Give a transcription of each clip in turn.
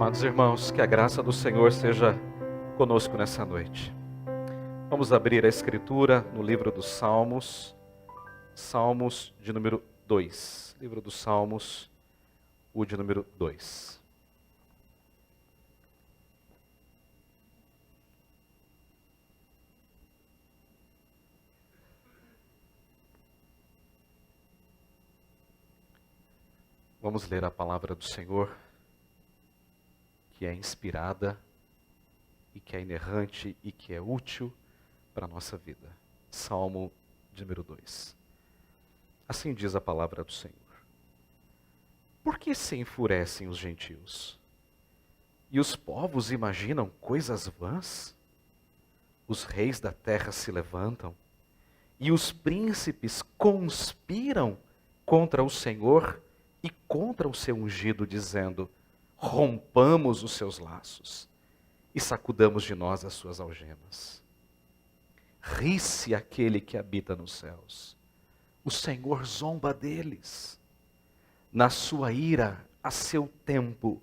Amados irmãos, que a graça do Senhor seja conosco nessa noite. Vamos abrir a Escritura no livro dos Salmos, Salmos de número 2. Livro dos Salmos, o de número 2. Vamos ler a palavra do Senhor, que é inspirada e que é inerrante e que é útil para a nossa vida. Salmo de número 2. Assim diz a palavra do Senhor. Por que se enfurecem os gentios? E os povos imaginam coisas vãs? Os reis da terra se levantam, e os príncipes conspiram contra o Senhor e contra o seu ungido, dizendo: rompamos os seus laços e sacudamos de nós as suas algemas. Ri-se aquele que habita nos céus. O Senhor zomba deles. Na sua ira, a seu tempo,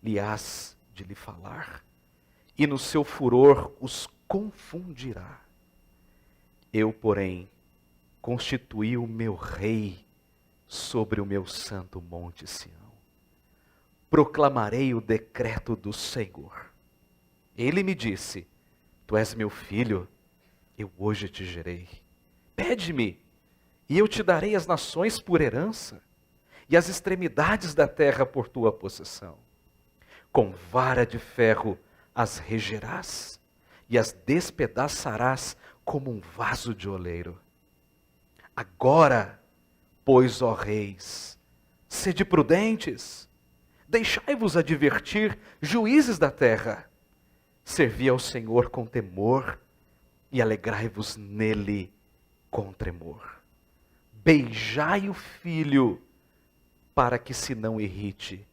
lhe hás de lhe falar, e no seu furor os confundirá. Eu, porém, constituí o meu rei sobre o meu santo monte Sião. Proclamarei o decreto do Senhor. Ele me disse: tu és meu filho, eu hoje te gerei. Pede-me, e eu te darei as nações por herança, e as extremidades da terra por tua possessão. Com vara de ferro as regerás, e as despedaçarás como um vaso de oleiro. Agora, pois, ó reis, sede prudentes, deixai-vos advertir, juízes da terra. Servi ao Senhor com temor, e alegrai-vos nele com tremor. Beijai o filho, para que se não irrite,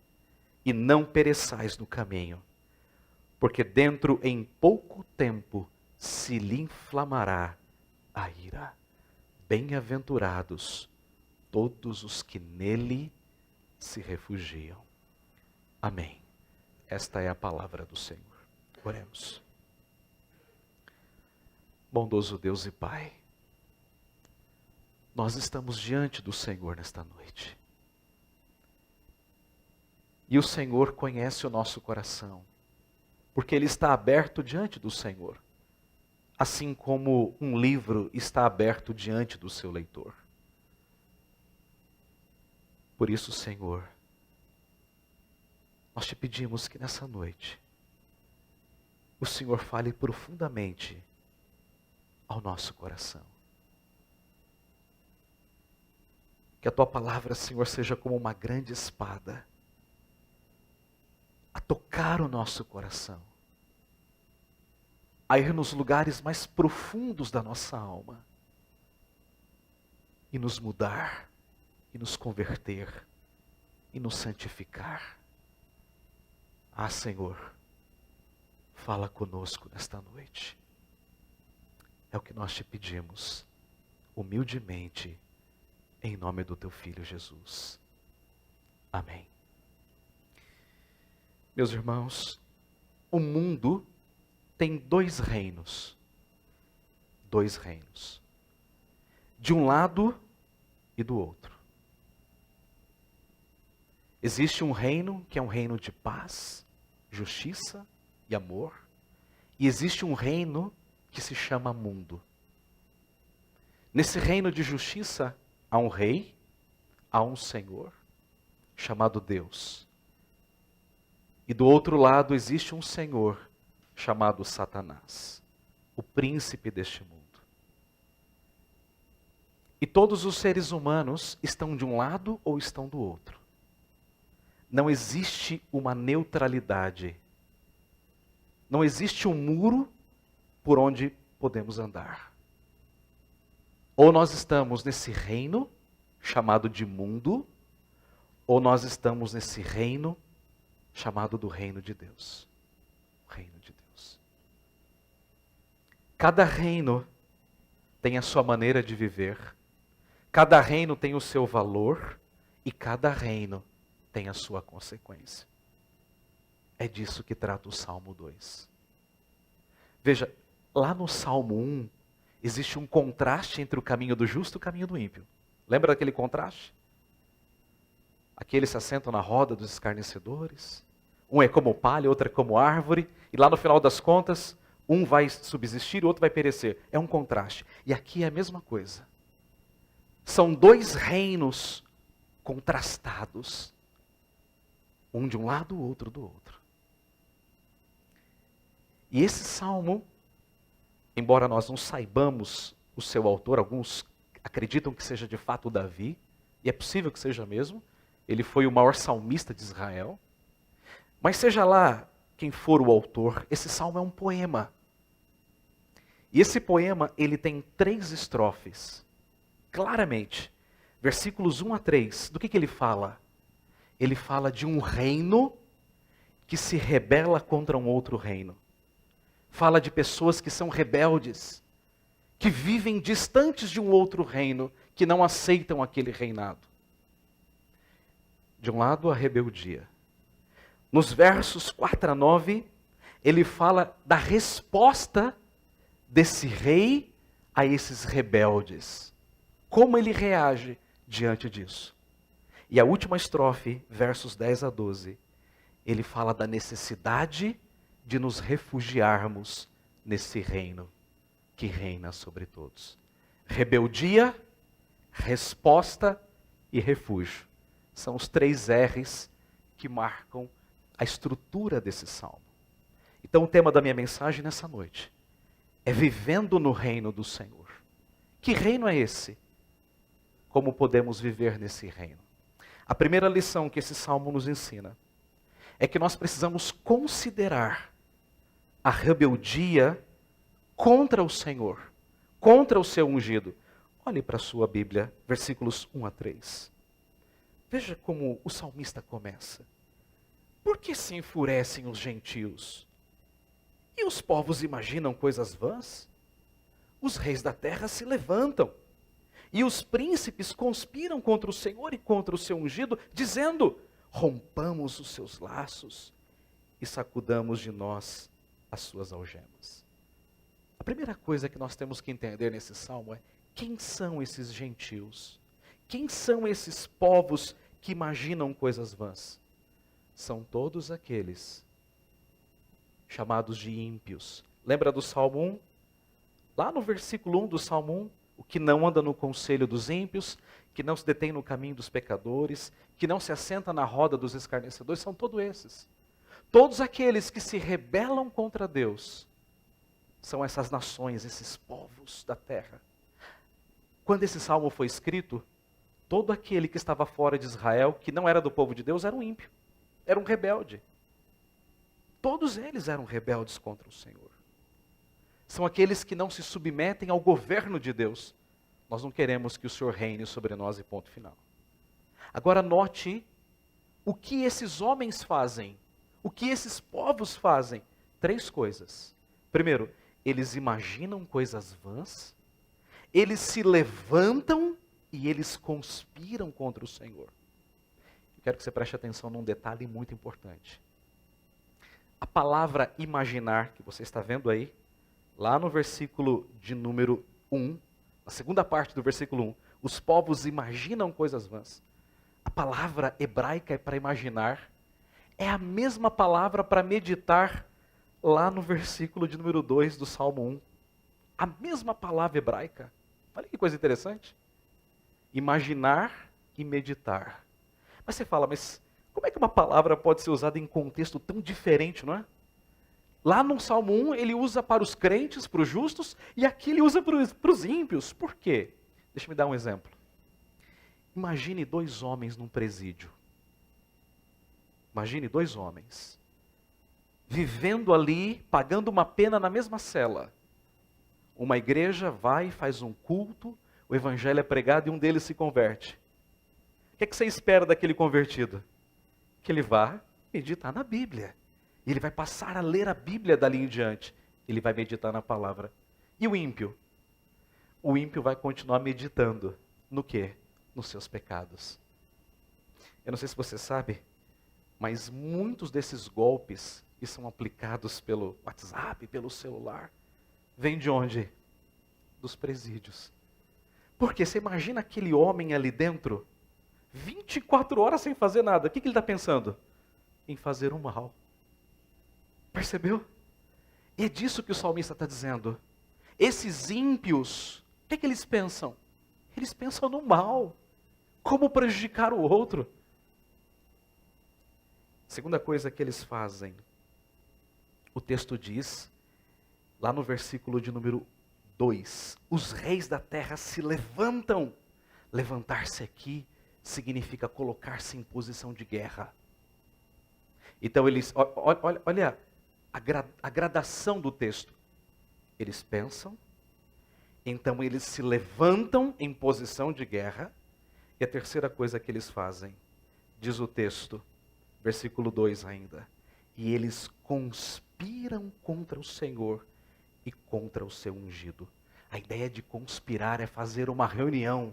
e não pereçais no caminho, porque dentro em pouco tempo se lhe inflamará a ira. Bem-aventurados todos os que nele se refugiam. Amém. Esta é a palavra do Senhor. Oremos. Bondoso Deus e Pai, nós estamos diante do Senhor nesta noite. E o Senhor conhece o nosso coração, porque ele está aberto diante do Senhor, assim como um livro está aberto diante do seu leitor. Por isso, Senhor, nós te pedimos que nessa noite o Senhor fale profundamente ao nosso coração. Que a tua palavra, Senhor, seja como uma grande espada a tocar o nosso coração, a ir nos lugares mais profundos da nossa alma e nos mudar, e nos converter, e nos santificar. Ah, Senhor, fala conosco nesta noite. É o que nós te pedimos, humildemente, em nome do teu Filho Jesus. Amém. Meus irmãos, o mundo tem dois reinos. Dois reinos. De um lado e do outro. Existe um reino que é um reino de paz, justiça e amor. E existe um reino que se chama mundo. Nesse reino de justiça há um rei, há um Senhor, chamado Deus. E do outro lado existe um Senhor, chamado Satanás, o príncipe deste mundo. E todos os seres humanos estão de um lado ou estão do outro. Não existe uma neutralidade. Não existe um muro por onde podemos andar. Ou nós estamos nesse reino chamado de mundo, ou nós estamos nesse reino chamado do reino de Deus. O reino de Deus. Cada reino tem a sua maneira de viver, cada reino tem o seu valor e cada reino tem a sua consequência. É disso que trata o Salmo 2. Veja, lá no Salmo 1, existe um contraste entre o caminho do justo e o caminho do ímpio. Lembra daquele contraste? Aqueles se assentam na roda dos escarnecedores. Um é como palha, outro é como árvore. E lá no final das contas, um vai subsistir e o outro vai perecer. É um contraste. E aqui é a mesma coisa. São dois reinos contrastados. Um de um lado, o outro do outro. E esse salmo, embora nós não saibamos o seu autor, alguns acreditam que seja de fato Davi, e é possível que seja mesmo, ele foi o maior salmista de Israel. Mas seja lá quem for o autor, esse salmo é um poema. E esse poema, ele tem 3 estrofes. Claramente, versículos 1 a 3, do que ele fala? Ele fala de um reino que se rebela contra um outro reino. Fala de pessoas que são rebeldes, que vivem distantes de um outro reino, que não aceitam aquele reinado. De um lado, a rebeldia. Nos versos 4 a 9, ele fala da resposta desse rei a esses rebeldes. Como ele reage diante disso. E a última estrofe, versos 10 a 12, ele fala da necessidade de nos refugiarmos nesse reino que reina sobre todos. Rebeldia, resposta e refúgio. São os 3 R's que marcam a estrutura desse salmo. Então o tema da minha mensagem nessa noite é vivendo no reino do Senhor. Que reino é esse? Como podemos viver nesse reino? A primeira lição que esse salmo nos ensina é que nós precisamos considerar a rebeldia contra o Senhor, contra o seu ungido. Olhe para a sua Bíblia, versículos 1 a 3. Veja como o salmista começa. Por que se enfurecem os gentios? E os povos imaginam coisas vãs? Os reis da terra se levantam, e os príncipes conspiram contra o Senhor e contra o seu ungido, dizendo: rompamos os seus laços e sacudamos de nós as suas algemas. A primeira coisa que nós temos que entender nesse salmo é: quem são esses gentios? Quem são esses povos que imaginam coisas vãs? São todos aqueles chamados de ímpios. Lembra do Salmo 1? Lá no versículo 1 do Salmo 1, o que não anda no conselho dos ímpios, que não se detém no caminho dos pecadores, que não se assenta na roda dos escarnecedores, são todos esses. Todos aqueles que se rebelam contra Deus, são essas nações, esses povos da terra. Quando esse salmo foi escrito, todo aquele que estava fora de Israel, que não era do povo de Deus, era um ímpio, era um rebelde. Todos eles eram rebeldes contra o Senhor. São aqueles que não se submetem ao governo de Deus. Nós não queremos que o Senhor reine sobre nós e ponto final. Agora note o que esses homens fazem, o que esses povos fazem. 3 coisas. Primeiro, eles imaginam coisas vãs, eles se levantam e eles conspiram contra o Senhor. Eu quero que você preste atenção num detalhe muito importante. A palavra imaginar, que você está vendo aí, lá no versículo de número 1, na segunda parte do versículo 1, os povos imaginam coisas vãs. A palavra hebraica para imaginar é a mesma palavra para meditar lá no versículo de número 2 do Salmo 1. A mesma palavra hebraica. Olha que coisa interessante. Imaginar e meditar. Mas você fala, mas como é que uma palavra pode ser usada em contexto tão diferente, não é? Lá no Salmo 1 ele usa para os crentes, para os justos, e aqui ele usa para os ímpios. Por quê? Deixa eu me dar um exemplo. Imagine 2 homens num presídio. Imagine 2 homens vivendo ali, pagando uma pena na mesma cela. Uma igreja vai e faz um culto, o evangelho é pregado e um deles se converte. O que é que você espera daquele convertido? Que ele vá meditar na Bíblia. E ele vai passar a ler a Bíblia dali em diante. Ele vai meditar na palavra. E o ímpio? O ímpio vai continuar meditando. No quê? Nos seus pecados. Eu não sei se você sabe, Mas muitos desses golpes que são aplicados pelo WhatsApp, pelo celular, vêm de onde? Dos presídios. Porque você imagina aquele homem ali dentro, 24 horas sem fazer nada. O que ele está pensando? Em fazer o mal. Percebeu? E é disso que o salmista está dizendo. Esses ímpios, o que eles pensam? Eles pensam no mal. Como prejudicar o outro. Segunda coisa que eles fazem. O texto diz, lá no versículo de número 2, os reis da terra se levantam. Levantar-se aqui significa colocar-se em posição de guerra. Então eles, olha a gradação do texto. Eles pensam, então eles se levantam em posição de guerra. E a terceira coisa que eles fazem, diz o texto, versículo 2 ainda, e eles conspiram contra o Senhor e contra o seu ungido. A ideia de conspirar é fazer uma reunião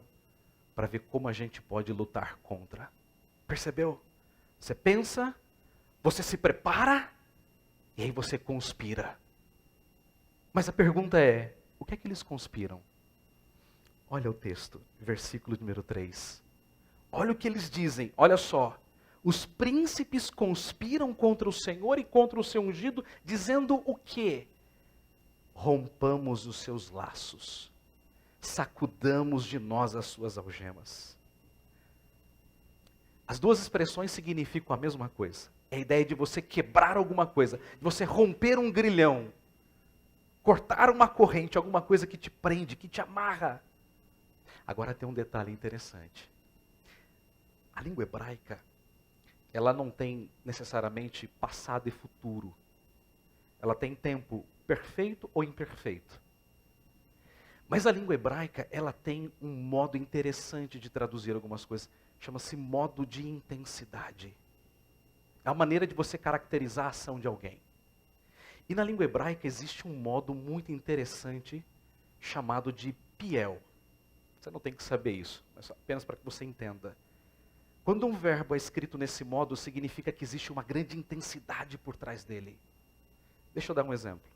para ver como a gente pode lutar contra. Percebeu? Você pensa, você se prepara e aí você conspira. Mas a pergunta é, o que é que eles conspiram? Olha o texto, versículo número 3. Olha o que eles dizem, olha só. Os príncipes conspiram contra o Senhor e contra o seu ungido, dizendo o quê? Rompamos os seus laços, sacudamos de nós as suas algemas. As duas expressões significam a mesma coisa. É a ideia de você quebrar alguma coisa, de você romper um grilhão, cortar uma corrente, alguma coisa que te prende, que te amarra. Agora tem um detalhe interessante. A língua hebraica, ela não tem necessariamente passado e futuro. Ela tem tempo perfeito ou imperfeito. Mas a língua hebraica, ela tem um modo interessante de traduzir algumas coisas. Chama-se modo de intensidade. É a maneira de você caracterizar a ação de alguém. E na língua hebraica existe um modo muito interessante chamado de piel. Você não tem que saber isso, mas apenas para que você entenda. Quando um verbo é escrito nesse modo, significa que existe uma grande intensidade por trás dele. Deixa eu dar um exemplo.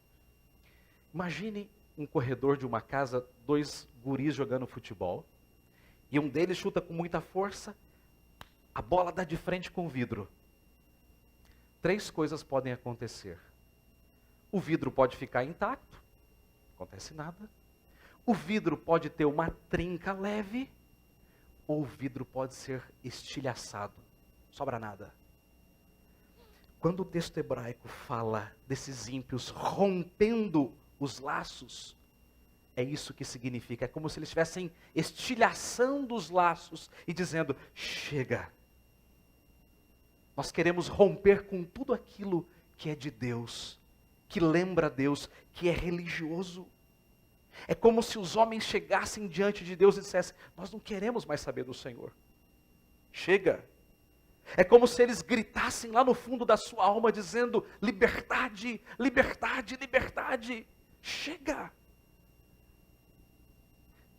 Imagine um corredor de uma casa, dois guris jogando futebol, e um deles chuta com muita força, a bola dá de frente com o vidro. 3 coisas podem acontecer. O vidro pode ficar intacto, não acontece nada. O vidro pode ter uma trinca leve, ou o vidro pode ser estilhaçado, não sobra nada. Quando o texto hebraico fala desses ímpios rompendo os laços, é isso que significa. É como se eles estivessem estilhaçando os laços e dizendo, chega. Nós queremos romper com tudo aquilo que é de Deus, que lembra Deus, que é religioso. É como se os homens chegassem diante de Deus e dissessem, nós não queremos mais saber do Senhor. Chega. É como se eles gritassem lá no fundo da sua alma dizendo, liberdade, liberdade, liberdade. Chega.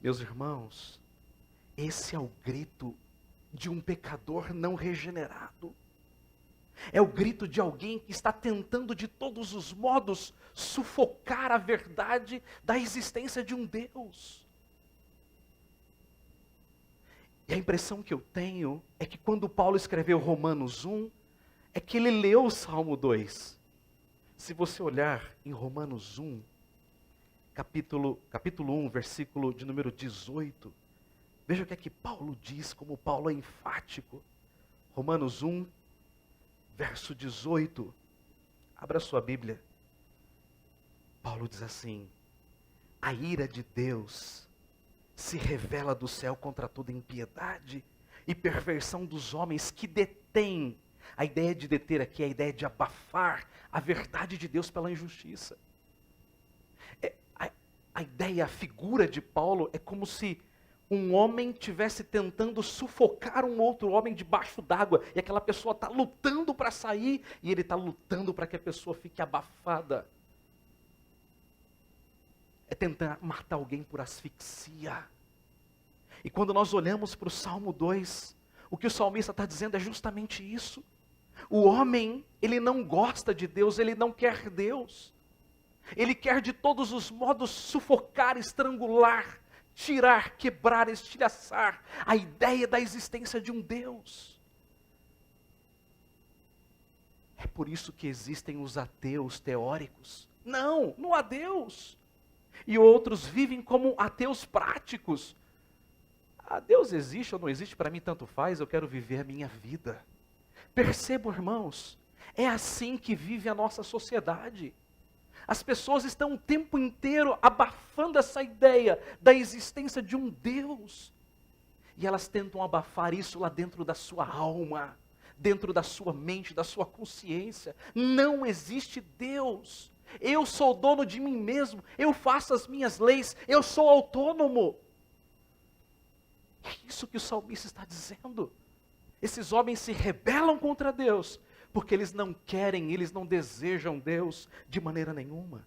Meus irmãos, esse é o grito de um pecador não regenerado. É o grito de alguém que está tentando de todos os modos sufocar a verdade da existência de um Deus. E a impressão que eu tenho é que quando Paulo escreveu Romanos 1, é que ele leu o Salmo 2. Se você olhar em Romanos 1, capítulo 1, versículo de número 18, veja o que é que Paulo diz, como Paulo é enfático. Romanos 1, verso 18, abra sua Bíblia. Paulo diz assim, a ira de Deus se revela do céu contra toda impiedade e perversão dos homens que detêm. A ideia de deter aqui é a ideia de abafar a verdade de Deus pela injustiça. A ideia, a figura de Paulo é como se um homem estivesse tentando sufocar um outro homem debaixo d'água, e aquela pessoa está lutando para sair, e ele está lutando para que a pessoa fique abafada. É tentar matar alguém por asfixia. E quando nós olhamos para o Salmo 2, o que o salmista está dizendo é justamente isso. O homem, ele não gosta de Deus, ele não quer Deus. Ele quer de todos os modos sufocar, estrangular, tirar, quebrar, estilhaçar a ideia da existência de um Deus. É por isso que existem os ateus teóricos. Não, não há Deus. E outros vivem como ateus práticos. Ah, Deus existe ou não existe, para mim tanto faz, eu quero viver a minha vida. Percebam, irmãos, é assim que vive a nossa sociedade. As pessoas estão o tempo inteiro abafando essa ideia da existência de um Deus. E elas tentam abafar isso lá dentro da sua alma, dentro da sua mente, da sua consciência. Não existe Deus. Eu sou dono de mim mesmo, eu faço as minhas leis, eu sou autônomo. É isso que o salmista está dizendo. Esses homens se rebelam contra Deus, porque eles não querem, eles não desejam Deus de maneira nenhuma.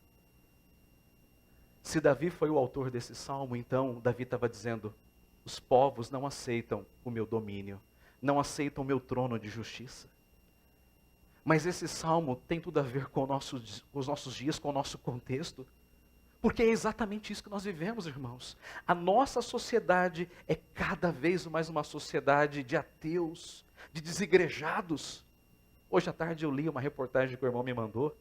Se Davi foi o autor desse salmo, então Davi estava dizendo: os povos não aceitam o meu domínio, não aceitam o meu trono de justiça. Mas esse salmo tem tudo a ver com os nossos dias, com o nosso contexto. Porque é exatamente isso que nós vivemos, irmãos. A nossa sociedade é cada vez mais uma sociedade de ateus, de desigrejados. Hoje à tarde eu li uma reportagem que o irmão me mandou.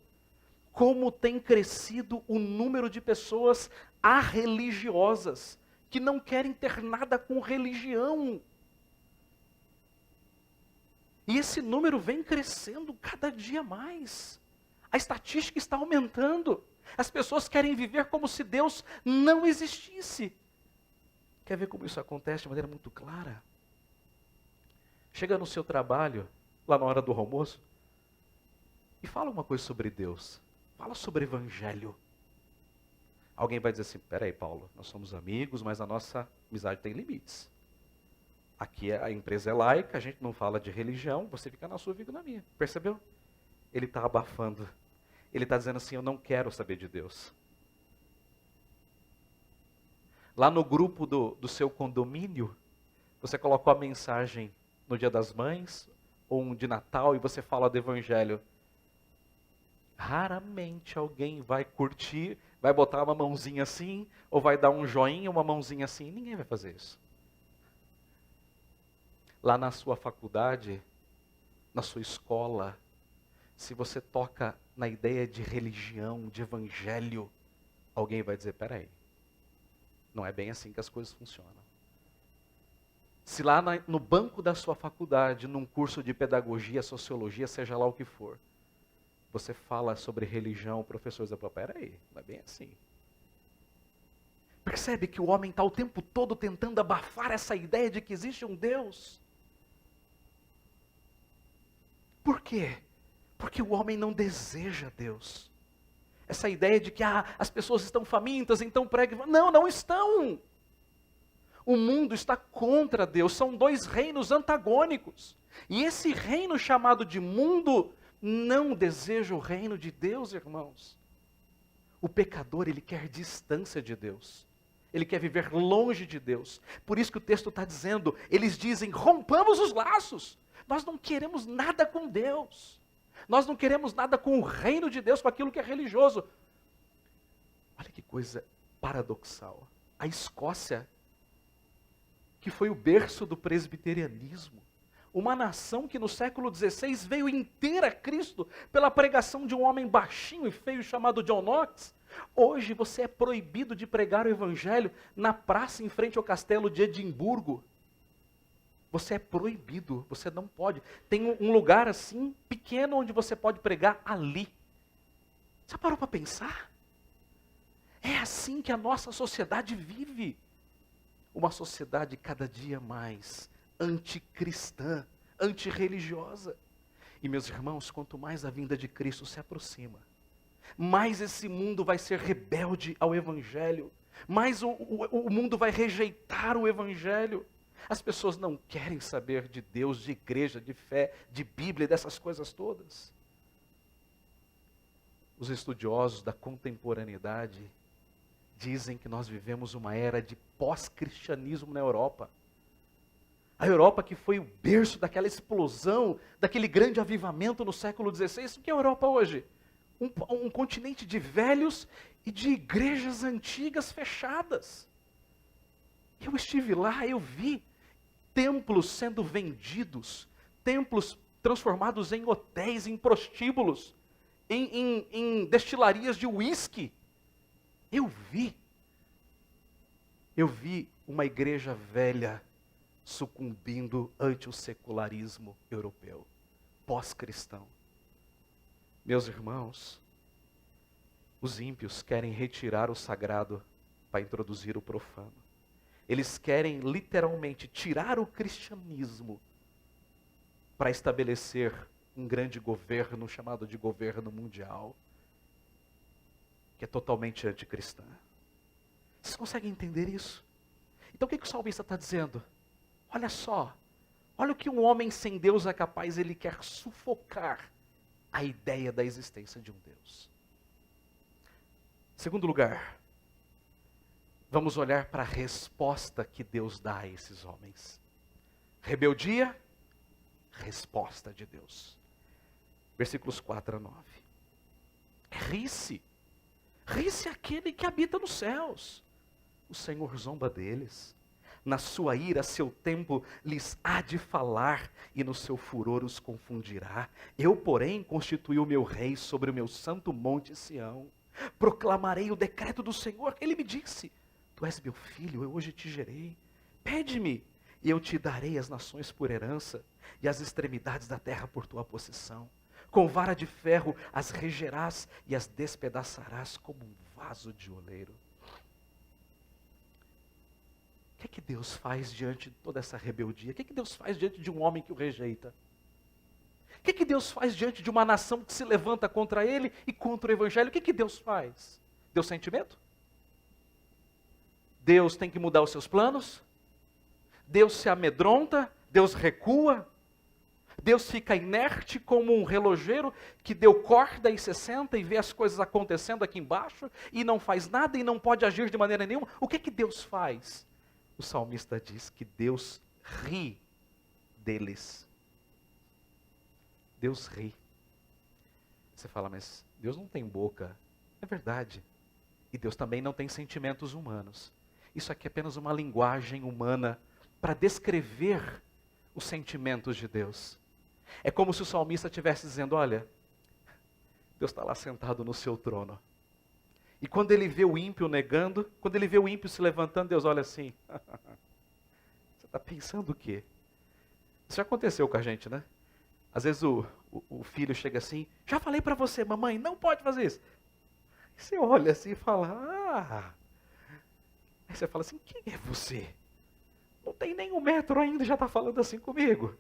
Como tem crescido o número de pessoas arreligiosas, que não querem ter nada com religião. E esse número vem crescendo cada dia mais. A estatística está aumentando. As pessoas querem viver como se Deus não existisse. Quer ver como isso acontece de maneira muito clara? Chega no seu trabalho, lá na hora do almoço, e fala uma coisa sobre Deus. Fala sobre evangelho. Alguém vai dizer assim: peraí, Paulo, nós somos amigos, mas a nossa amizade tem limites. Aqui a empresa é laica, a gente não fala de religião, você fica na sua, eu fico na minha. Percebeu? Ele está abafando. Ele está dizendo assim: eu não quero saber de Deus. Lá no grupo do seu condomínio, você colocou a mensagem no Dia das Mães, ou um de Natal, e você fala do Evangelho. Raramente alguém vai curtir, vai botar uma mãozinha assim, ou vai dar um joinha, uma mãozinha assim. Ninguém vai fazer isso. Lá na sua faculdade, na sua escola, se você toca na ideia de religião, de evangelho, alguém vai dizer: peraí, não é bem assim que as coisas funcionam. Se lá no banco da sua faculdade, num curso de pedagogia, sociologia, seja lá o que for, você fala sobre religião, o professor diz: peraí, não é bem assim. Percebe que o homem está o tempo todo tentando abafar essa ideia de que existe um Deus? Por quê? Porque o homem não deseja Deus. Essa ideia de que as pessoas estão famintas, então pregue. Não, não estão. O mundo está contra Deus. São dois reinos antagônicos. E esse reino chamado de mundo não deseja o reino de Deus, irmãos. O pecador, ele quer distância de Deus. Ele quer viver longe de Deus. Por isso que o texto está dizendo, eles dizem: rompamos os laços. Nós não queremos nada com Deus. Nós não queremos nada com o reino de Deus, com aquilo que é religioso. Olha que coisa paradoxal. A Escócia, que foi o berço do presbiterianismo, uma nação que no século XVI veio inteira a Cristo pela pregação de um homem baixinho e feio chamado John Knox. Hoje você é proibido de pregar o evangelho na praça em frente ao castelo de Edimburgo. Você é proibido, você não pode. Tem um lugar assim, pequeno, onde você pode pregar ali. Você parou para pensar? É assim que a nossa sociedade vive. Uma sociedade cada dia mais anticristã, antirreligiosa. E meus irmãos, quanto mais a vinda de Cristo se aproxima, mais esse mundo vai ser rebelde ao Evangelho, mais o mundo vai rejeitar o Evangelho. As pessoas não querem saber de Deus, de igreja, de fé, de Bíblia, dessas coisas todas. Os estudiosos da contemporaneidade dizem que nós vivemos uma era de pós-cristianismo na Europa. A Europa que foi o berço daquela explosão, daquele grande avivamento no século XVI. O que é a Europa hoje? Um continente de velhos e de igrejas antigas fechadas. Eu estive lá, eu vi templos sendo vendidos, templos transformados em hotéis, em prostíbulos, em destilarias de uísque. Eu vi uma igreja velha sucumbindo ante o secularismo europeu, pós-cristão. Meus irmãos, os ímpios querem retirar o sagrado para introduzir o profano. Eles querem literalmente tirar o cristianismo para estabelecer um grande governo chamado de governo mundial, que é totalmente anticristã. Vocês conseguem entender isso? Então o que o salmista está dizendo? Olha só, olha o que um homem sem Deus é capaz, ele quer sufocar a ideia da existência de um Deus. Segundo lugar, vamos olhar para a resposta que Deus dá a esses homens. Rebeldia, resposta de Deus. Versículos 4 a 9. Ri-se aquele que habita nos céus. O Senhor zomba deles. Na sua ira, seu tempo lhes há de falar, e no seu furor os confundirá. Eu, porém, constituí o meu rei sobre o meu santo monte Sião. Proclamarei o decreto do Senhor. Ele me disse: Tu és meu filho, eu hoje te gerei. Pede-me, e eu te darei as nações por herança, e as extremidades da terra por tua possessão. Com vara de ferro as regerás, e as despedaçarás como um vaso de oleiro. O que Deus faz diante de toda essa rebeldia? O que Deus faz diante de um homem que o rejeita? O que Deus faz diante de uma nação que se levanta contra ele e contra o evangelho? O que Deus faz? Deus sentimento? Deus tem que mudar os seus planos? Deus se amedronta? Deus recua? Deus fica inerte como um relojeiro que deu corda e se senta e vê as coisas acontecendo aqui embaixo e não faz nada e não pode agir de maneira nenhuma? O que Deus faz? O salmista diz que Deus ri deles. Deus ri. Você fala, mas Deus não tem boca. É verdade. E Deus também não tem sentimentos humanos. Isso aqui é apenas uma linguagem humana para descrever os sentimentos de Deus. É como se o salmista estivesse dizendo, olha, Deus está lá sentado no seu trono. E quando ele vê o ímpio negando, quando ele vê o ímpio se levantando, Deus olha assim. Você está pensando o quê? Isso já aconteceu com a gente, né? Às vezes o filho chega assim, já falei para você, mamãe, não pode fazer isso. Aí você olha assim e fala, Aí você fala assim, quem é você? Não tem nem 1 metro ainda, já está falando assim comigo.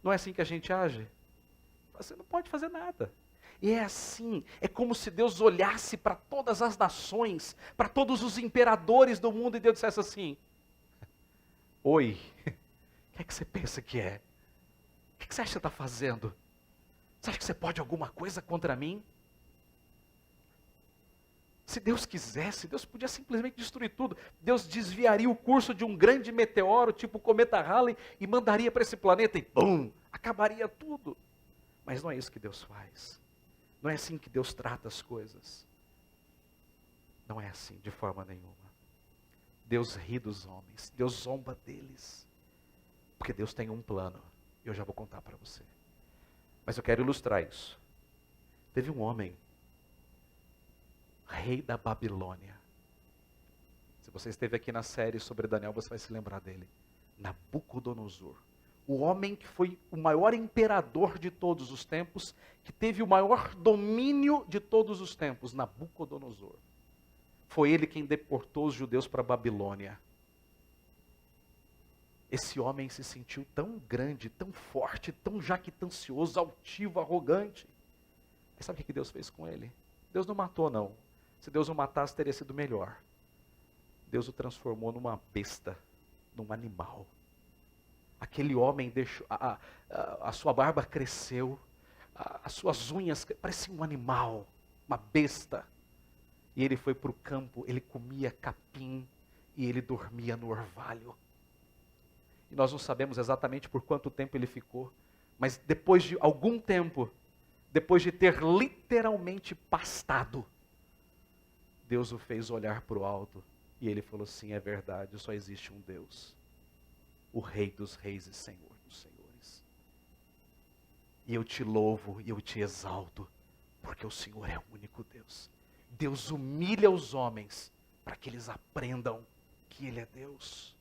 Não é assim que a gente age? Você não pode fazer nada. E é assim, é como se Deus olhasse para todas as nações, para todos os imperadores do mundo e Deus dissesse assim, oi, o que é que você pensa que é? O que você acha que você está fazendo? Você acha que você pode alguma coisa contra mim? Se Deus quisesse, Deus podia simplesmente destruir tudo. Deus desviaria o curso de um grande meteoro, tipo o cometa Halley, e mandaria para esse planeta e pum, acabaria tudo. Mas não é isso que Deus faz. Não é assim que Deus trata as coisas. Não é assim, de forma nenhuma. Deus ri dos homens, Deus zomba deles. Porque Deus tem um plano. Eu já vou contar para você. Mas eu quero ilustrar isso. Teve um homem, rei da Babilônia. Se você esteve aqui na série sobre Daniel, você vai se lembrar dele. Nabucodonosor. O homem que foi o maior imperador de todos os tempos, que teve o maior domínio de todos os tempos, Nabucodonosor. Foi ele quem deportou os judeus para a Babilônia. Esse homem se sentiu tão grande, tão forte, tão jactancioso, altivo, arrogante. Mas sabe o que Deus fez com ele? Deus não matou, não. Se Deus o matasse, teria sido melhor. Deus o transformou numa besta, num animal. Aquele homem deixou, a sua barba cresceu, as suas unhas, parecia um animal, uma besta. E ele foi para o campo, ele comia capim e ele dormia no orvalho. e nós não sabemos exatamente por quanto tempo ele ficou, mas depois de algum tempo, depois de ter literalmente pastado, Deus o fez olhar para o alto, e ele falou assim: é verdade, só existe um Deus, o Rei dos Reis e Senhor dos Senhores. E eu te louvo e eu te exalto, porque o Senhor é o único Deus. Deus humilha os homens para que eles aprendam que Ele é Deus.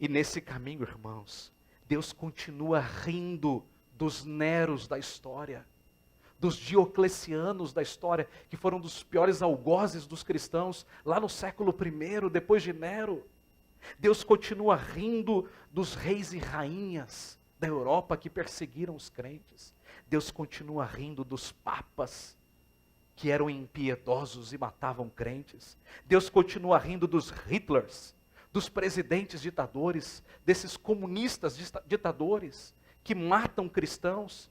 E nesse caminho, irmãos, Deus continua rindo dos Neros da história, dos Dioclecianos da história, que foram dos piores algozes dos cristãos, lá no século I, depois de Nero. Deus continua rindo dos reis e rainhas da Europa que perseguiram os crentes. Deus continua rindo dos papas que eram impiedosos e matavam crentes. Deus continua rindo dos Hitlers, dos presidentes ditadores, desses comunistas ditadores que matam cristãos,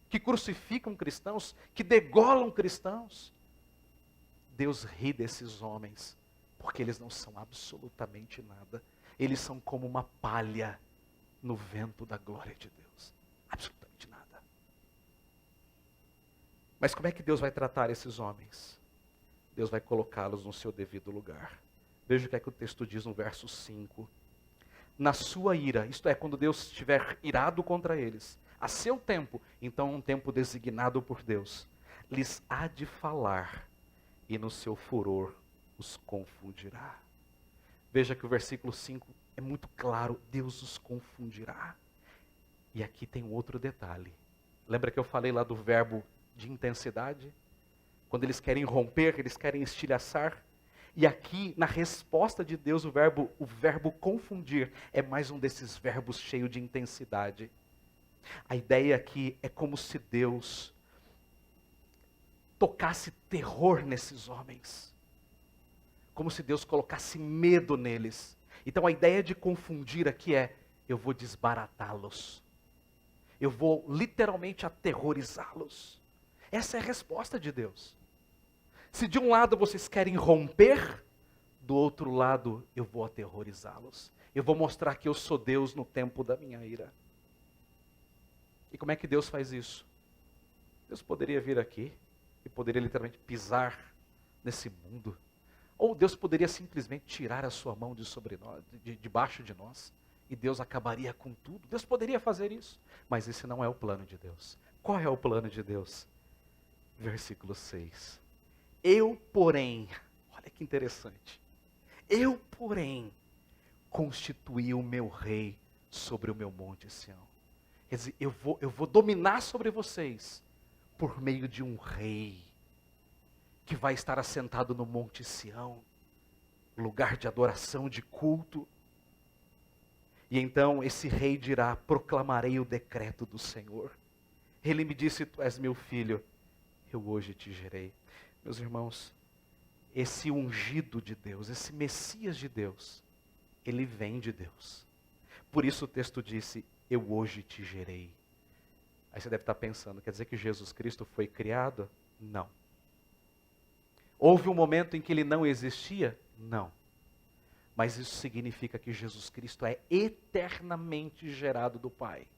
que crucificam cristãos, que degolam cristãos. Deus ri desses homens, porque eles não são absolutamente nada. Eles são como uma palha no vento da glória de Deus. Absolutamente nada. Mas como é que Deus vai tratar esses homens? Deus vai colocá-los no seu devido lugar. Veja o que é que o texto diz no verso 5. Na sua ira, isto é, quando Deus estiver irado contra eles, a seu tempo, então um tempo designado por Deus, lhes há de falar, e no seu furor os confundirá. Veja que o versículo 5 é muito claro, Deus os confundirá. E aqui tem um outro detalhe. Lembra que eu falei lá do verbo de intensidade? Quando eles querem romper, eles querem estilhaçar. E aqui, na resposta de Deus, o verbo confundir é mais um desses verbos cheio de intensidade. A ideia aqui é como se Deus tocasse terror nesses homens. Como se Deus colocasse medo neles. Então a ideia de confundir aqui é: eu vou desbaratá-los. Eu vou literalmente aterrorizá-los. Essa é a resposta de Deus. Se de um lado vocês querem romper, do outro lado eu vou aterrorizá-los. Eu vou mostrar que eu sou Deus no tempo da minha ira. E como é que Deus faz isso? Deus poderia vir aqui e poderia literalmente pisar nesse mundo. Ou Deus poderia simplesmente tirar a sua mão de sobre nós, debaixo de nós, e Deus acabaria com tudo. Deus poderia fazer isso, mas esse não é o plano de Deus. Qual é o plano de Deus? Versículo 6. Eu, porém, olha que interessante. Eu, porém, constituí o meu rei sobre o meu monte Sião. Quer dizer, eu vou dominar sobre vocês por meio de um rei que vai estar assentado no monte Sião, lugar de adoração, de culto. E então esse rei dirá: proclamarei o decreto do Senhor. Ele me disse: tu és meu filho, eu hoje te gerei. Meus irmãos, esse ungido de Deus, esse Messias de Deus, ele vem de Deus. Por isso o texto disse: eu hoje te gerei. Aí você deve estar pensando, quer dizer que Jesus Cristo foi criado? Não. Houve um momento em que ele não existia? Não. Mas isso significa que Jesus Cristo é eternamente gerado do Pai.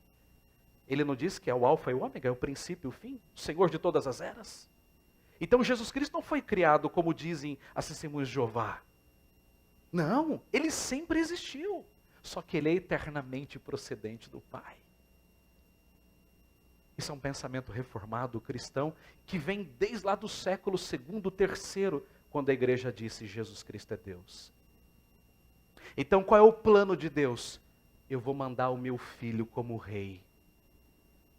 Ele não diz que é o alfa e o ômega, é o princípio e o fim, o Senhor de todas as eras? Então Jesus Cristo não foi criado como dizem as testemunhas de Jeová. Não, ele sempre existiu. Só que ele é eternamente procedente do Pai. Isso é um pensamento reformado cristão que vem desde lá do século II, III, quando a igreja disse: Jesus Cristo é Deus. Então qual é o plano de Deus? Eu vou mandar o meu filho como rei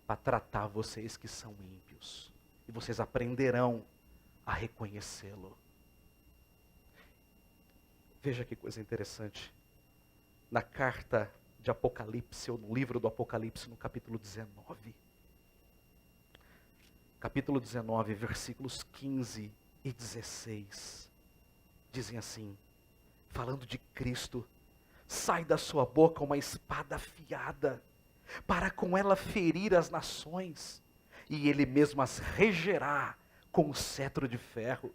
para tratar vocês que são ímpios. E vocês aprenderão a reconhecê-lo. Veja que coisa interessante. Na carta de Apocalipse, ou no livro do Apocalipse, no capítulo 19. Capítulo 19, versículos 15 e 16. Dizem assim, falando de Cristo: sai da sua boca uma espada afiada, para com ela ferir as nações, e ele mesmo as regerá com o cetro de ferro,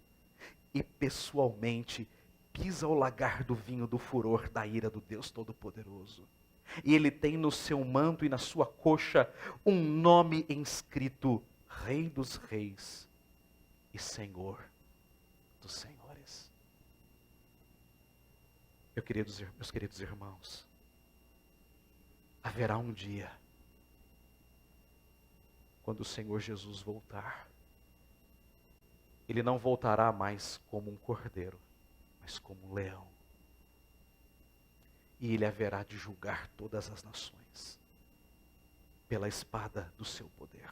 e pessoalmente pisa o lagar do vinho do furor da ira do Deus Todo-Poderoso. E ele tem no seu manto e na sua coxa um nome inscrito: Rei dos Reis e Senhor dos Senhores. Meus queridos irmãos, haverá um dia, quando o Senhor Jesus voltar, Ele não voltará mais como um cordeiro, mas como um leão. E Ele haverá de julgar todas as nações, pela espada do seu poder.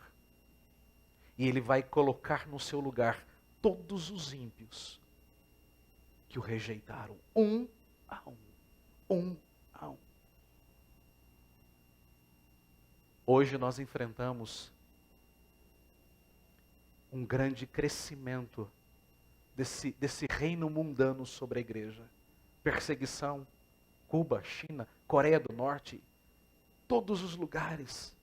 E Ele vai colocar no seu lugar todos os ímpios que o rejeitaram, um a um. Um a um. Hoje nós enfrentamos um grande crescimento desse reino mundano sobre a igreja. Perseguição, Cuba, China, Coreia do Norte, todos os lugares.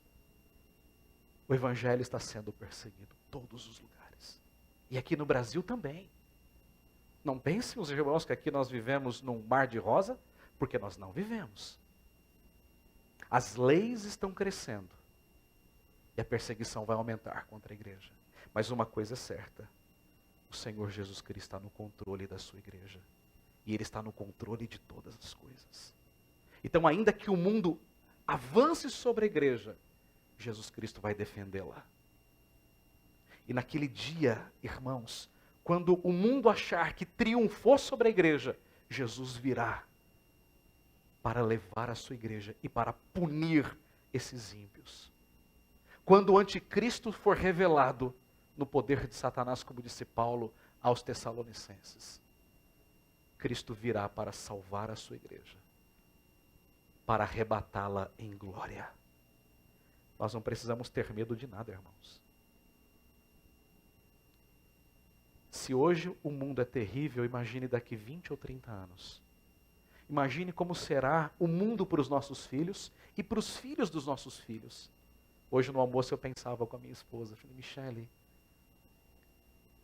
O evangelho está sendo perseguido, todos os lugares. E aqui no Brasil também. Não pensem os irmãos que aqui nós vivemos num mar de rosa, porque nós não vivemos. As leis estão crescendo e a perseguição vai aumentar contra a igreja. Mas uma coisa é certa: o Senhor Jesus Cristo está no controle da sua igreja. E Ele está no controle de todas as coisas. Então, ainda que o mundo avance sobre a igreja, Jesus Cristo vai defendê-la. E naquele dia, irmãos, quando o mundo achar que triunfou sobre a igreja, Jesus virá para levar a sua igreja e para punir esses ímpios. Quando o anticristo for revelado no poder de Satanás, como disse Paulo aos Tessalonicenses, Cristo virá para salvar a sua igreja, para arrebatá-la em glória. Nós não precisamos ter medo de nada, irmãos. Se hoje o mundo é terrível, imagine daqui 20 ou 30 anos. Imagine como será o mundo para os nossos filhos e para os filhos dos nossos filhos. Hoje no almoço eu pensava com a minha esposa, falei: Michele,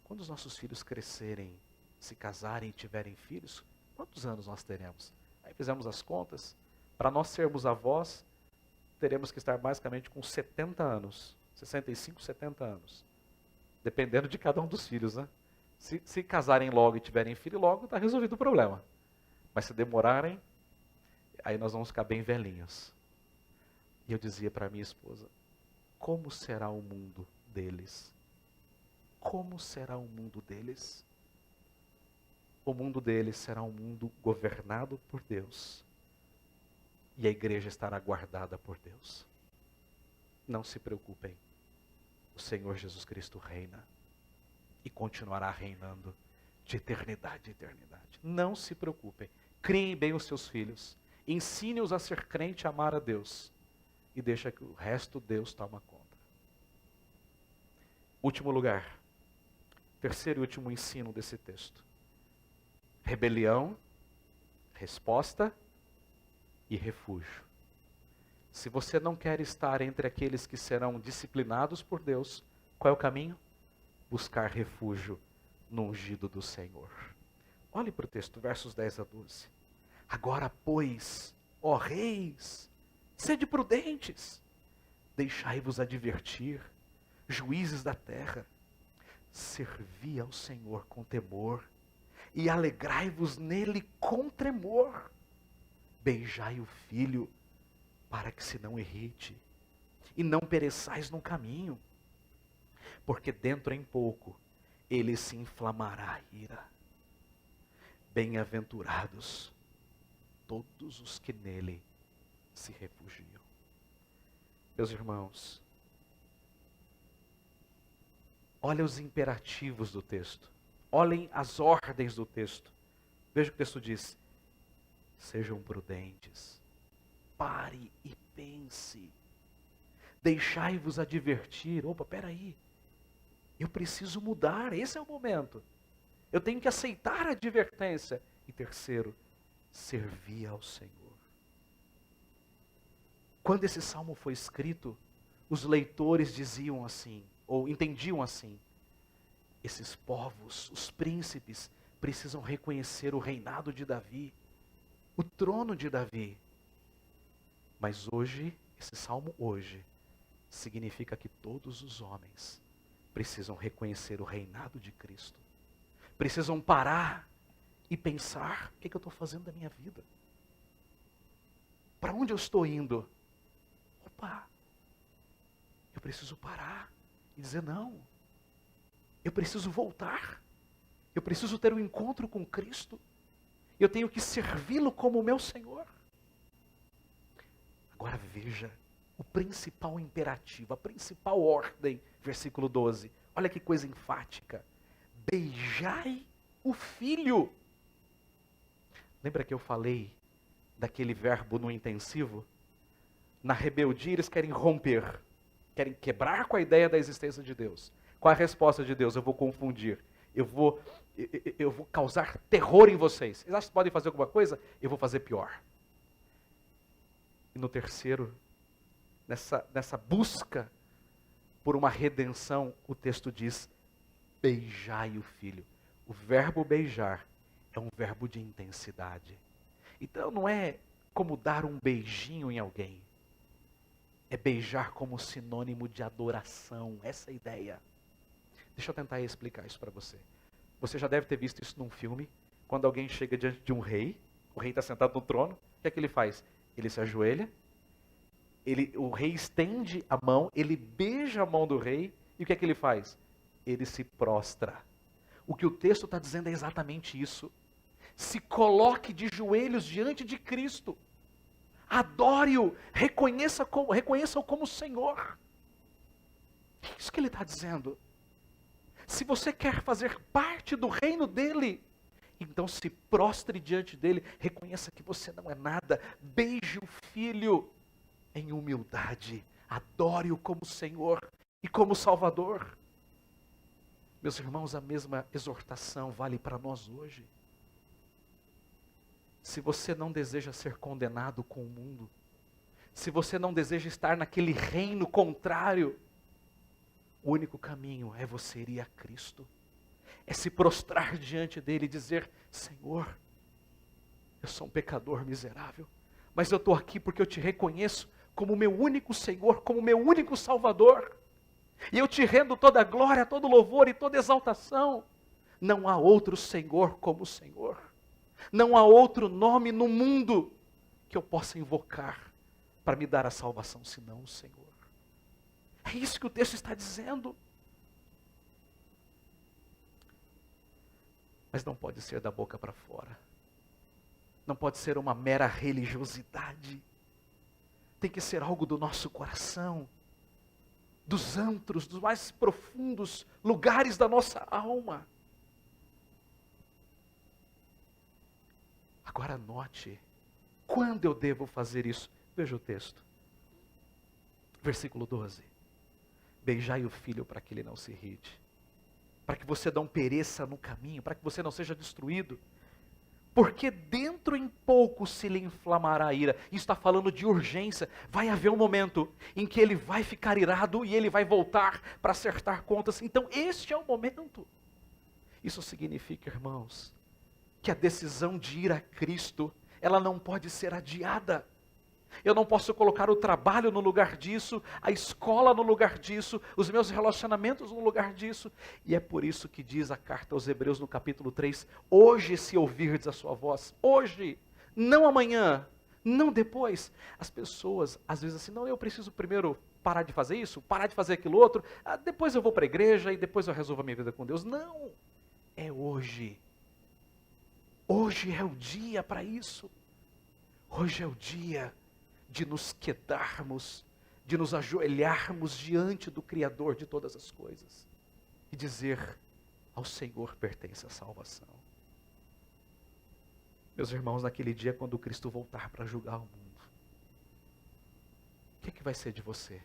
quando os nossos filhos crescerem, se casarem e tiverem filhos, quantos anos nós teremos? Aí fizemos as contas. Para nós sermos avós, teremos que estar basicamente com 70 anos. 65, 70 anos. Dependendo de cada um dos filhos, né? Se casarem logo e tiverem filho logo, está resolvido o problema. Mas se demorarem, aí nós vamos ficar bem velhinhos. E eu dizia para minha esposa: como será o mundo deles? Como será o mundo deles? O mundo deles será um mundo governado por Deus. E a igreja estará guardada por Deus. Não se preocupem. O Senhor Jesus Cristo reina. E continuará reinando de eternidade a eternidade. Não se preocupem. Criem bem os seus filhos. Ensine-os a ser crente e amar a Deus. E deixa que o resto Deus toma conta. Último lugar. Terceiro e último ensino desse texto. Rebelião, resposta e refúgio. Se você não quer estar entre aqueles que serão disciplinados por Deus, qual é o caminho? Buscar refúgio no ungido do Senhor. Olhe para o texto, versos 10 a 12. Agora, pois, ó reis, sede prudentes, deixai-vos advertir, juízes da terra, servi ao Senhor com temor, e alegrai-vos nele com tremor. Beijai o filho, para que se não irrite, e não pereçais no caminho, porque dentro em pouco ele se inflamará a ira. Bem-aventurados todos os que nele se refugiam. Meus irmãos, olhem os imperativos do texto. Olhem as ordens do texto. Veja o que o texto diz. Sejam prudentes. Pare e pense. Deixai-vos advertir. Opa, peraí. Eu preciso mudar. Esse é o momento. Eu tenho que aceitar a advertência. E terceiro, servir ao Senhor. Quando esse salmo foi escrito, os leitores diziam assim, ou entendiam assim: esses povos, os príncipes, precisam reconhecer o reinado de Davi, o trono de Davi. Mas hoje, esse salmo hoje, significa que todos os homens precisam reconhecer o reinado de Cristo. Precisam parar e pensar: o que eu estou fazendo da minha vida? Para onde eu estou indo? Opa! Eu preciso parar e dizer não. Eu preciso voltar. Eu preciso ter um encontro com Cristo. Eu tenho que servi-lo como o meu Senhor. Agora veja o principal imperativo, a principal ordem, versículo 12. Olha que coisa enfática. Beijai o filho. Lembra que eu falei daquele verbo no intensivo? Na rebeldia eles querem romper, querem quebrar com a ideia da existência de Deus. Qual é a resposta de Deus? Eu vou confundir. Eu vou causar terror em vocês. Vocês acham que podem fazer alguma coisa? Eu vou fazer pior. E no terceiro, nessa busca por uma redenção, o texto diz: beijai o filho. O verbo beijar é um verbo de intensidade. Então não é como dar um beijinho em alguém. É beijar como sinônimo de adoração. Essa é a ideia. Deixa eu tentar explicar isso para você. Você já deve ter visto isso num filme. Quando alguém chega diante de um rei, o rei está sentado no trono, o que é que ele faz? Ele se ajoelha, o rei estende a mão, ele beija a mão do rei, e o que é que ele faz? Ele se prostra. O que o texto está dizendo é exatamente isso. Se coloque de joelhos diante de Cristo. Adore-o, reconheça-o como Senhor. É isso que ele está dizendo. Se você quer fazer parte do reino dele, então se prostre diante dele, reconheça que você não é nada, beije o filho em humildade, adore-o como Senhor e como Salvador. Meus irmãos, a mesma exortação vale para nós hoje. Se você não deseja ser condenado com o mundo, se você não deseja estar naquele reino contrário, o único caminho é você ir a Cristo. É se prostrar diante dele e dizer: Senhor, eu sou um pecador miserável, mas eu estou aqui porque eu te reconheço como meu único Senhor, como meu único Salvador. E eu te rendo toda a glória, todo louvor e toda exaltação. Não há outro Senhor como o Senhor. Não há outro nome no mundo que eu possa invocar para me dar a salvação, senão o Senhor. É isso que o texto está dizendo. Mas não pode ser da boca para fora. Não pode ser uma mera religiosidade. Tem que ser algo do nosso coração, dos antros, dos mais profundos lugares da nossa alma. Agora note, quando eu devo fazer isso? Veja o texto. Versículo 12. Beijai o filho para que ele não se irrite, para que você não pereça no caminho, para que você não seja destruído, porque dentro em pouco se lhe inflamará a ira. Isso está falando de urgência. Vai haver um momento em que ele vai ficar irado e ele vai voltar para acertar contas. Então este é o momento. Isso significa, irmãos, que a decisão de ir a Cristo, ela não pode ser adiada. Eu não posso colocar o trabalho no lugar disso, a escola no lugar disso, os meus relacionamentos no lugar disso. E é por isso que diz a carta aos Hebreus no capítulo 3, hoje se ouvirdes a sua voz, hoje, não amanhã, não depois. As pessoas às vezes assim, não, eu preciso primeiro parar de fazer isso, parar de fazer aquilo outro, depois eu vou para a igreja e depois eu resolvo a minha vida com Deus. Não, é hoje. Hoje é o dia para isso. Hoje é o dia de nos quedarmos, de nos ajoelharmos diante do Criador de todas as coisas e dizer: ao Senhor pertence a salvação. Meus irmãos, naquele dia quando Cristo voltar para julgar o mundo, o que vai ser de você?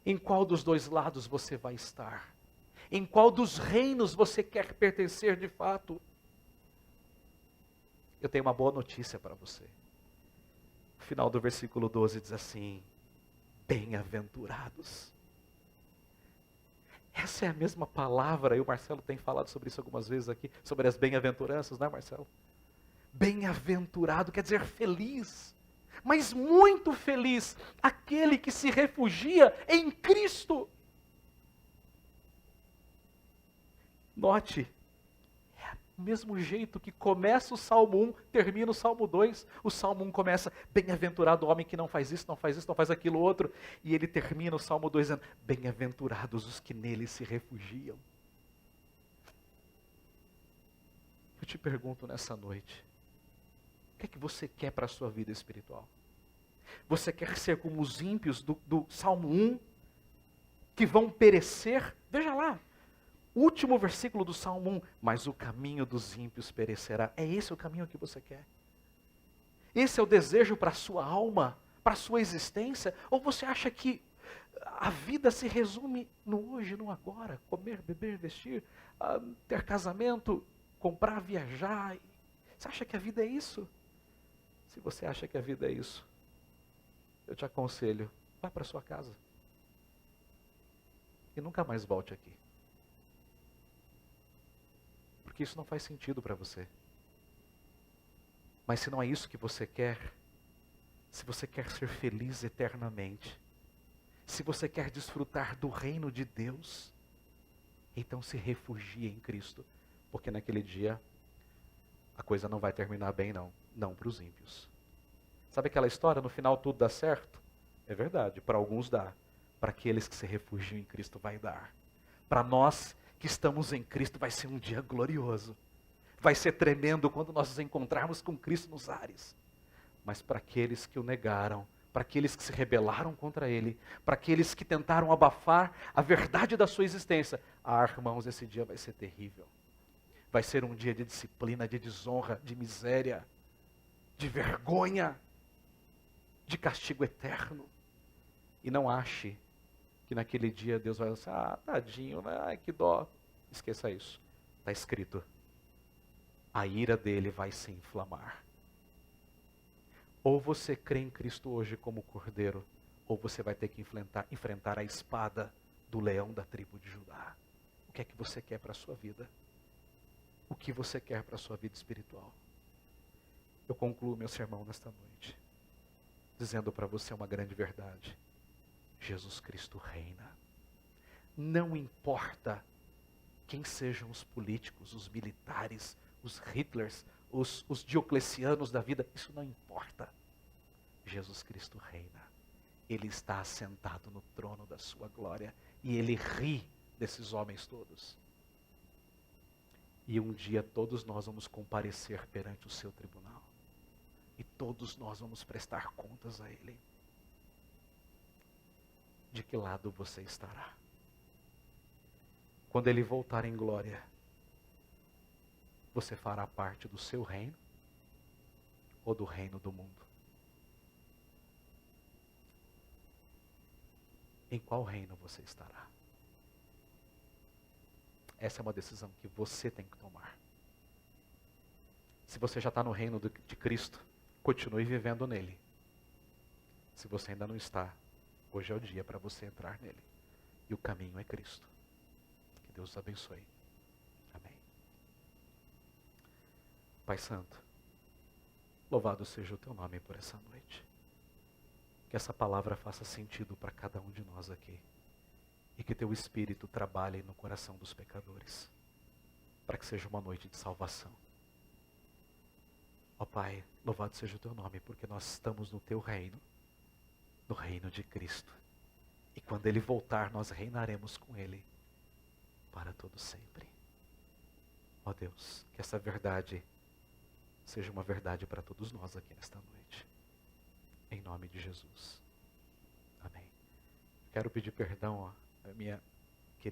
Em qual dos dois lados você vai estar? Em qual dos reinos você quer pertencer de fato? Eu tenho uma boa notícia para você. O final do versículo 12 diz assim: bem-aventurados. Essa é a mesma palavra, e o Marcelo tem falado sobre isso algumas vezes aqui, sobre as bem-aventuranças, não é, Marcelo? Bem-aventurado quer dizer feliz, mas muito feliz, aquele que se refugia em Cristo. Note, do mesmo jeito que começa o Salmo 1, termina o Salmo 2. O Salmo 1 começa, bem-aventurado o homem que não faz isso, não faz isso, não faz aquilo outro. E ele termina o Salmo 2 dizendo, bem-aventurados os que nele se refugiam. Eu te pergunto nessa noite, o que é que você quer para a sua vida espiritual? Você quer ser como os ímpios do Salmo 1, que vão perecer? Veja lá, último versículo do Salmo 1, mas o caminho dos ímpios perecerá. É esse o caminho que você quer? Esse é o desejo para a sua alma, para a sua existência? Ou você acha que a vida se resume no hoje, no agora? Comer, beber, vestir, ter casamento, comprar, viajar? Você acha que a vida é isso? Se você acha que a vida é isso, eu te aconselho, vá para sua casa. E nunca mais volte aqui. Porque isso não faz sentido para você. Mas se não é isso que você quer, se você quer ser feliz eternamente, se você quer desfrutar do reino de Deus, então se refugie em Cristo. Porque naquele dia, a coisa não vai terminar bem não. Não para os ímpios. Sabe aquela história, no final tudo dá certo? É verdade, para alguns dá. Para aqueles que se refugiam em Cristo vai dar. Para nós que estamos em Cristo vai ser um dia glorioso. Vai ser tremendo quando nós nos encontrarmos com Cristo nos ares. Mas para aqueles que o negaram, para aqueles que se rebelaram contra Ele, para aqueles que tentaram abafar a verdade da sua existência, irmãos, esse dia vai ser terrível. Vai ser um dia de disciplina, de desonra, de miséria, de vergonha, de castigo eterno. E não ache que naquele dia Deus vai dizer, tadinho, né? Ai, que dó. Esqueça isso. Está escrito, a ira dele vai se inflamar. Ou você crê em Cristo hoje como cordeiro, ou você vai ter que enfrentar a espada do leão da tribo de Judá. O que é que você quer para a sua vida? O que você quer para a sua vida espiritual? Eu concluo meu sermão nesta noite, dizendo para você uma grande verdade. Jesus Cristo reina. Não importa quem sejam os políticos, os militares, os Hitlers, os Dioclecianos da vida, isso não importa. Jesus Cristo reina. Ele está assentado no trono da sua glória e ele ri desses homens todos. E um dia todos nós vamos comparecer perante o seu tribunal. E todos nós vamos prestar contas a ele. De que lado você estará? Quando ele voltar em glória, você fará parte do seu reino ou do reino do mundo? Em qual reino você estará? Essa é uma decisão que você tem que tomar. Se você já está no reino de Cristo, continue vivendo nele. Se você ainda não está, hoje é o dia para você entrar nele. E o caminho é Cristo. Que Deus os abençoe. Amém. Pai Santo, louvado seja o teu nome por essa noite. Que essa palavra faça sentido para cada um de nós aqui. E que teu Espírito trabalhe no coração dos pecadores. Para que seja uma noite de salvação. Ó Pai, louvado seja o teu nome, porque nós estamos no teu reino. No reino de Cristo. E quando Ele voltar, nós reinaremos com Ele. Para todo sempre. Ó Deus, que essa verdade seja uma verdade para todos nós aqui nesta noite. Em nome de Jesus. Amém. Quero pedir perdão, a minha